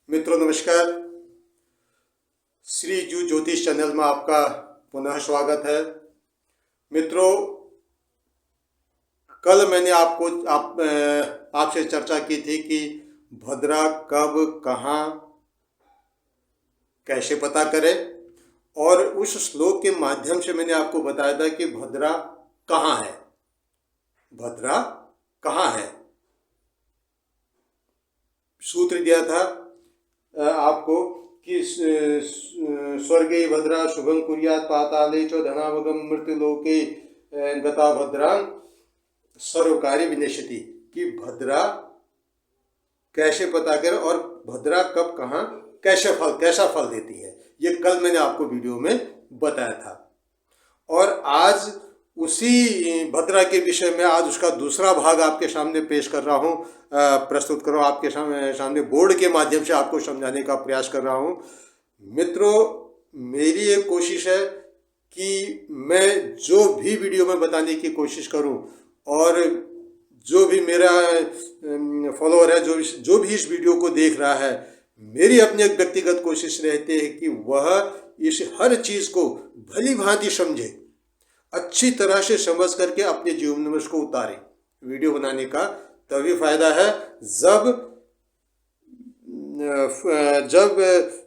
मित्रों नमस्कार। श्री जू ज्योतिष चैनल में आपका पुनः स्वागत है। मित्रों, कल मैंने आपसे चर्चा की थी कि भद्रा कब कहाँ कैसे पता करें, और उस श्लोक के माध्यम से मैंने आपको बताया था कि भद्रा कहाँ है। भद्रा कहाँ है, सूत्र दिया था आपको कि स्वर्गे भद्रा शुभं कुर्यात् पाताले च धनावगम मृत्युलोके गता भद्रां सर्वकार्य विनश्यति, कि भद्रा कैसे पता करें और भद्रा कब कहाँ कैसा फल देती है। ये कल मैंने आपको वीडियो में बताया था, और आज उसी भद्रा के विषय में आज उसका दूसरा भाग आपके सामने पेश कर रहा हूँ, प्रस्तुत कर रहा हूँ आपके सामने बोर्ड के माध्यम से आपको समझाने का प्रयास कर रहा हूँ। मित्रों, मेरी एक कोशिश है कि मैं जो भी वीडियो में बताने की कोशिश करूँ, और जो भी मेरा फॉलोअर है, जो भी इस वीडियो को देख रहा है, मेरी अपनी एक व्यक्तिगत कोशिश रहती है कि वह इस हर चीज़ को भली भांति समझे, अच्छी तरह से समझ करके अपने जीवन में उसको उतारे। वीडियो बनाने का तभी फायदा है जब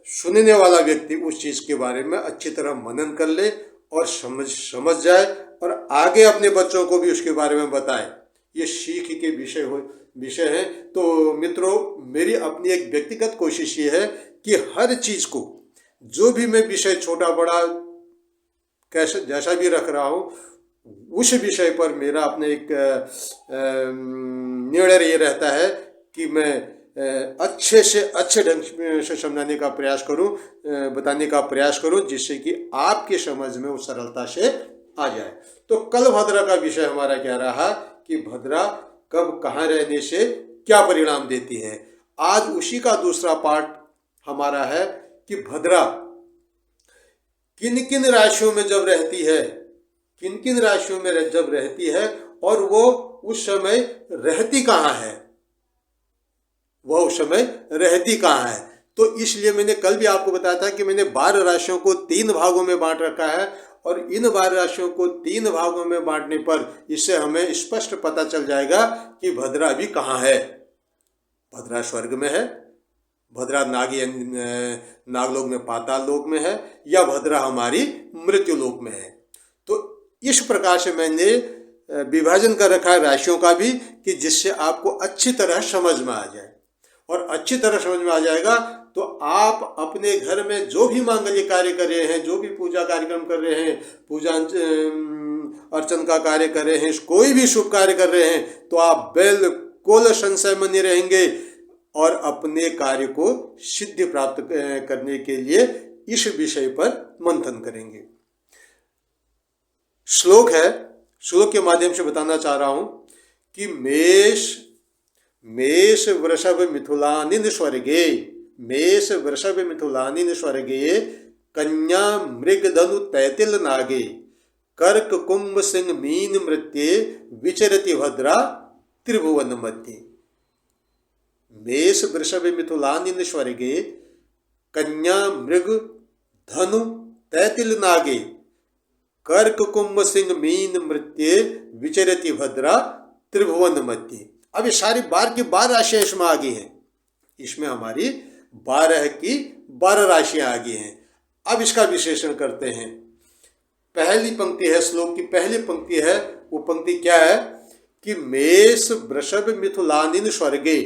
सुनने वाला व्यक्ति उस चीज़ के बारे में अच्छी तरह मनन कर ले और समझ जाए, और आगे अपने बच्चों को भी उसके बारे में बताए। ये सीख के विषय है। तो मित्रों, मेरी अपनी एक व्यक्तिगत कोशिश ये है कि हर चीज़ को, जो भी मैं विषय छोटा बड़ा जैसा भी रख रहा हूँ, उस विषय पर मेरा अपना एक निर्णय ये रहता है कि मैं अच्छे से अच्छे ढंग से समझाने का प्रयास करूं, बताने का प्रयास करूं, जिससे कि आपके समझ में वो सरलता से आ जाए। तो कल भद्रा का विषय हमारा क्या रहा कि भद्रा कब कहाँ रहने से क्या परिणाम देती है। आज उसी का दूसरा पार्ट हमारा है कि भद्रा किन किन राशियों में जब रहती है, किन किन राशियों में जब रहती है, और वो उस समय रहती कहाँ है, वह उस समय रहती कहाँ है। तो इसलिए मैंने कल भी आपको बताया था कि मैंने 12 राशियों को 3 भागों में बांट रखा है, और इन 12 राशियों को 3 भागों में बांटने पर इससे हमें स्पष्ट पता चल जाएगा कि भद्रा अभी कहाँ है। भद्रा स्वर्ग में है, भद्रा नागलोक में, पाताल लोक में है, या भद्रा हमारी मृत्यु लोक में है। तो इस प्रकार से मैंने विभाजन कर रखा है राशियों का भी, कि जिससे आपको अच्छी तरह समझ में आ जाए, और अच्छी तरह समझ में आ जाएगा तो आप अपने घर में जो भी मांगल्य कार्य कर रहे हैं, जो भी पूजा कार्यक्रम कर रहे हैं, पूजा अर्चन का कार्य कर रहे हैं, कोई भी शुभ कार्य कर रहे हैं, तो आप बिल्कुल संशय में नहीं रहेंगे, और अपने कार्य को सिद्धि प्राप्त करने के लिए इस विषय पर मंथन करेंगे। श्लोक है, श्लोक के माध्यम से बताना चाह रहा हूं कि मेष वृषभ मिथुलानिन स्वर्गे, मेष वृषभ मिथुलानिन स्वर्गे, कन्या मृग धनु तैतिल नागे, कर्क कुंभ सिंह मीन मृत्ये, विचरति भद्रा त्रिभुवन मध्य। मेष वृषभ मिथुलानिन स्वर्गे, कन्या मृग धनु तैतिल नागे, कर्क कुंभ सिंह मीन मृत्ये, विचरति भद्रा त्रिभुवन मध्य। अब ये सारी 12 की 12 राशियां इसमें आ गई हैं, इसमें हमारी 12 की 12 राशियां आ गई हैं। अब इसका विश्लेषण करते हैं। पहली पंक्ति है, श्लोक की पहली पंक्ति है, वो पंक्ति क्या है कि मेष वृषभ मिथुलानिन स्वर्गे,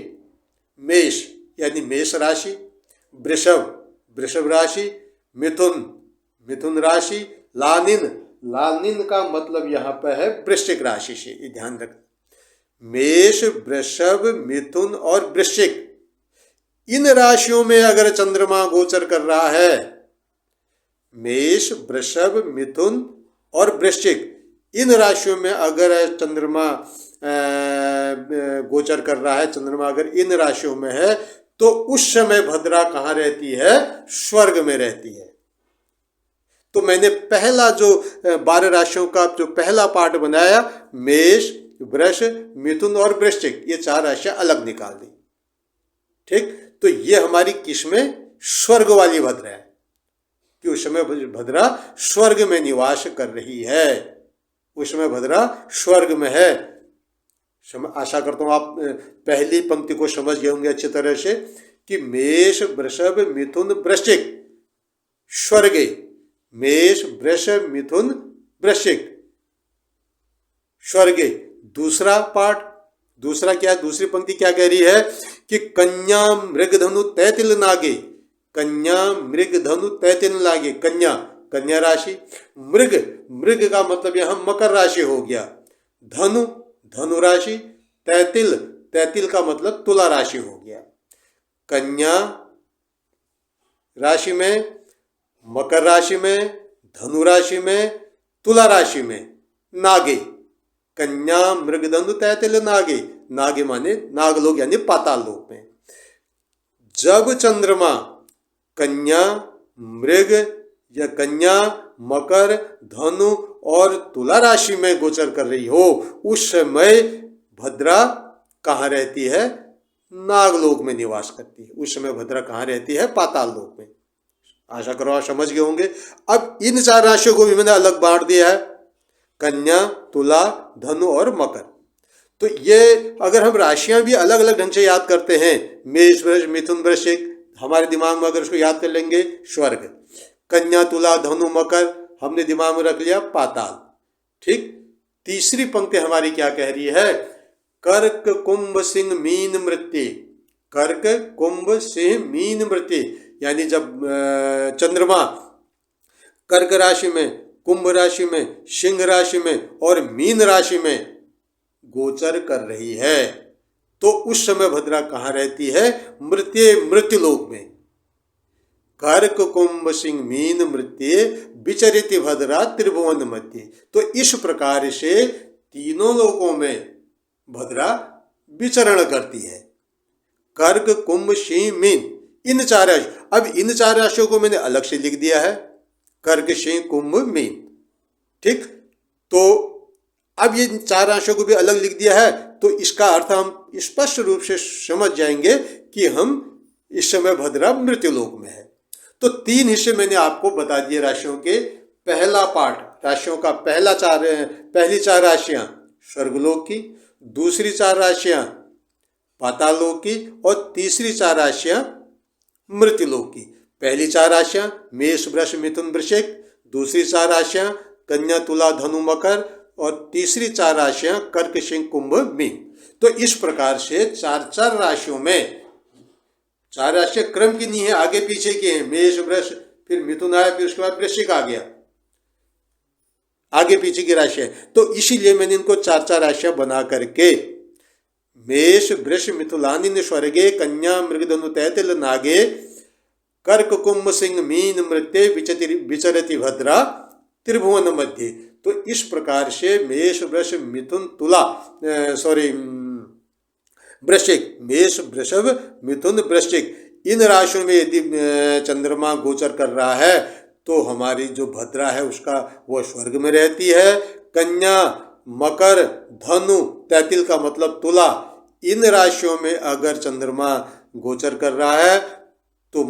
मेष यानी मेष राशि, वृषभ राशि, मिथुन राशि, लानिन का मतलब यहाँ पर है वृश्चिक राशि से, ये ध्यान रख। मेष, वृषभ, मिथुन और वृश्चिक, इन राशियों में अगर चंद्रमा गोचर कर रहा है, मेष, वृषभ, मिथुन और वृश्चिक, इन राशियों में अगर चंद्रमा गोचर कर रहा है, चंद्रमा अगर इन राशियों में है, तो उस समय भद्रा कहाँ रहती है? स्वर्ग में रहती है। तो मैंने पहला जो 12 राशियों का जो पहला पार्ट बनाया, मेष, वृष, मिथुन और वृश्चिक, ये 4 राशियां अलग निकाल दी। ठीक, तो ये हमारी किस में? स्वर्ग वाली भद्रा है, कि उस समय भद्रा स्वर्ग में निवास कर रही है, उस समय भद्रा स्वर्ग में है। आशा करता हूँ आप पहली पंक्ति को समझ गए होंगे अच्छी तरह से, कि मेष वृषभ मिथुन वृश्चिक स्वर्गे, मेष वृषभ मिथुन वृश्चिक स्वर्गे। दूसरा पार्ट, दूसरा क्या, दूसरी पंक्ति क्या कह रही है? कि कन्या मृगधनु तैतिल नागे, कन्या मृगधनु तैतिल नागे, कन्या कन्या राशि, मृग मृग का मतलब यहां मकर राशि हो गया, धनु धनु राशि, तैतिल तैतिल का मतलब तुला राशि हो गया। कन्या राशि में, मकर राशि में, धनु राशि में, तुला राशि में नागे, कन्या मृगधनु तैतिल नागे, नागे माने नागलोक यानी पाताल लोक में। जब चंद्रमा कन्या मृग या कन्या मकर धनु और तुला राशि में गोचर कर रही हो, उस समय भद्रा कहाँ रहती है? नागलोक में निवास करती है। उस समय भद्रा कहाँ रहती है? पाताल लोक में। आशा करो आप समझ गए होंगे। अब इन 4 राशियों को भी मैंने अलग बांट दिया है, कन्या, तुला, धनु और मकर। तो ये अगर हम राशियां भी अलग अलग ढंग से याद करते हैं, मेष वृष मिथुन वृश्चिक, हमारे दिमाग में अगर उसको याद कर लेंगे स्वर्ग, कन्या तुला धनु मकर हमने दिमाग में रख लिया पाताल। ठीक। तीसरी पंक्ति हमारी क्या कह रही है? कर्क कुंभ सिंह मीन मृत्य, कर्क कुंभ सिंह मीन मृत्य, यानी जब चंद्रमा कर्क राशि में, कुंभ राशि में, सिंह राशि में और मीन राशि में गोचर कर रही है, तो उस समय भद्रा कहाँ रहती है? मृत्युलोक में। कर्क कुंभ सिंह मीन मृत्य विचरित भद्रा त्रिभुवन मध्य। तो इस प्रकार से तीनों लोकों में भद्रा विचरण करती है। कर्क कुंभ सिंह मीन, इन 4 राशि, अब इन 4 राशियों को मैंने अलग से लिख दिया है, कर्क सिंह कुंभ मीन। ठीक। तो अब ये 4 राशियों को भी अलग लिख दिया है, तो इसका अर्थ हम स्पष्ट रूप से समझ जाएंगे कि हम इस समय भद्रा मृत्युलोक में है। तो 3 हिस्से मैंने आपको बता दिए राशियों के। पहला पार्ट, राशियों का पहली 4 राशियां स्वर्गलोक की, दूसरी 4 राशियां पाताल लोक की और तीसरी 4 राशियां मृत्युलोक की। पहली 4 राशियां मेष वृष मिथुन वृश्चिक, दूसरी 4 राशियां कन्या तुला धनु मकर और तीसरी 4 राशियां कर्क सिंह कुंभ मीन। तो इस प्रकार से 4 राशियों में, 4 राशियां क्रम की नहीं है, आगे पीछे की है। मेष वृष, फिर मिथुन आया, फिर उसके बाद वृश्चिक आ गया, आगे पीछे की राशियां। तो इसीलिए मैंने इनको 4 राशियां बना करके मेष वृष मिथुलानि स्वर्गे कन्या मृगधनु तैतिल नागे कर्क कुंभ सिंह मीन मृत्य विचरति भद्रा त्रिभुवन मध्य। तो इस प्रकार से मेष वृष मिथुन तुला वृश्चिक, मेष वृषभ मिथुन वृश्चिक, इन राशियों में यदि चंद्रमा गोचर कर रहा है तो हमारी जो भद्रा है उसका वो स्वर्ग में रहती है। कन्या मकर धनु तैतिल का मतलब तुला, इन राशियों में अगर चंद्रमा गोचर कर रहा है तो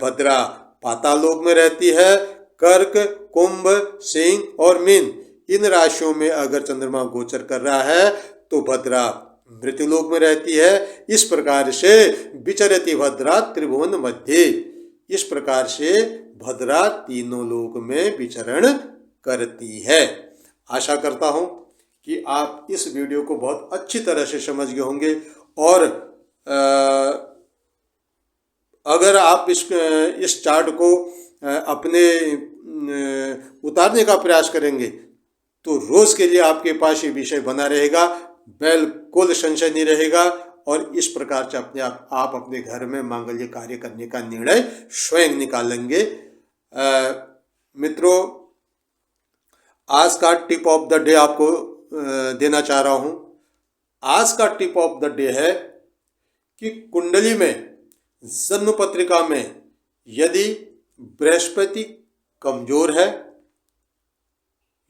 भद्रा पाताल लोक में रहती है। कर्क कुंभ सिंह और मीन, इन राशियों में अगर चंद्रमा गोचर कर रहा है तो भद्रा मृत्युलोक में रहती है। इस प्रकार से विचरति भद्रा त्रिभुवन मध्य, इस प्रकार से भद्रा तीनों लोक में विचरण करती है। आशा करता हूं कि आप इस वीडियो को बहुत अच्छी तरह से समझ गए होंगे और अगर आप इस चार्ट को अपने उतारने का प्रयास करेंगे तो रोज के लिए आपके पास ये विषय बना रहेगा, बिल्कुल संशय नहीं रहेगा और इस प्रकार से अपने आप अपने घर में मांगल्य कार्य करने का निर्णय स्वयं निकालेंगे। मित्रों, आज का टिप ऑफ द डे आपको देना चाह रहा हूं। आज का टिप ऑफ द डे है कि कुंडली में, जन्म पत्रिका में यदि बृहस्पति कमजोर है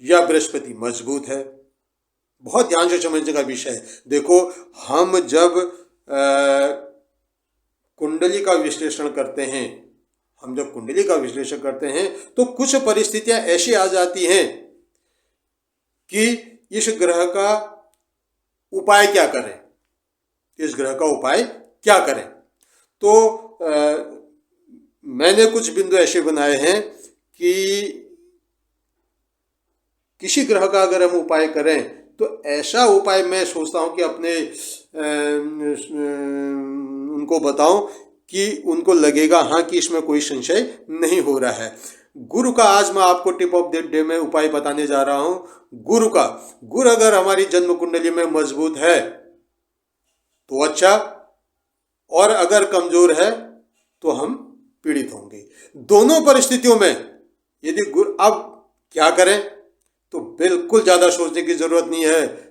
या बृहस्पति मजबूत है, बहुत ध्यान से समझने का विषय है। देखो, हम जब कुंडली का विश्लेषण करते हैं, हम जब कुंडली का विश्लेषण करते हैं तो कुछ परिस्थितियां ऐसी आ जाती हैं कि इस ग्रह का उपाय क्या करें, इस ग्रह का उपाय क्या करें। तो मैंने कुछ बिंदु ऐसे बनाए हैं कि किसी ग्रह का अगर हम उपाय करें तो ऐसा उपाय मैं सोचता हूं कि अपने उनको बताऊं कि उनको लगेगा हाँ कि इसमें कोई संशय नहीं हो रहा है। गुरु का आज मैं आपको टिप ऑफ द डे में उपाय बताने जा रहा हूं। गुरु का, गुरु अगर हमारी जन्म कुंडली में मजबूत है तो अच्छा, और अगर कमजोर है तो हम पीड़ित होंगे। दोनों परिस्थितियों में यदि गुरु, अब क्या करें, तो बिल्कुल ज्यादा सोचने की जरूरत नहीं है,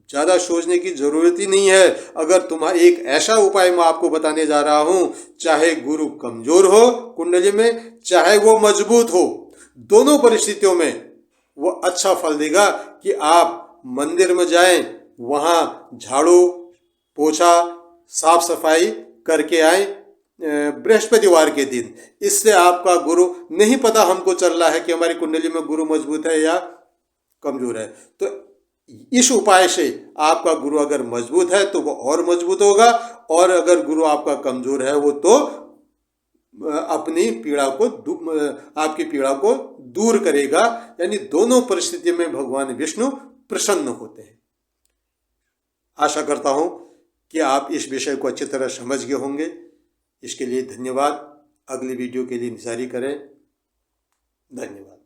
ज्यादा सोचने की जरूरत ही नहीं है। अगर तुम्हारा एक ऐसा उपाय मैं आपको बताने जा रहा हूं, चाहे गुरु कमजोर हो कुंडली में, चाहे वो मजबूत हो, दोनों परिस्थितियों में वो अच्छा फल देगा कि आप मंदिर में जाएं, वहां झाड़ू पोछा साफ सफाई करके आए बृहस्पतिवार के दिन। इससे आपका गुरु, नहीं पता हमको चल रहा है कि हमारी कुंडली में गुरु मजबूत है या कमजोर है, तो इस उपाय से आपका गुरु अगर मजबूत है तो वो और मजबूत होगा, और अगर गुरु आपका कमजोर है वो तो अपनी पीड़ा को, आपकी पीड़ा को दूर करेगा। यानी दोनों परिस्थिति में भगवान विष्णु प्रसन्न होते हैं। आशा करता हूं कि आप इस विषय को अच्छी तरह समझ गए होंगे। इसके लिए धन्यवाद। अगली वीडियो के लिए इंतजार करें। धन्यवाद।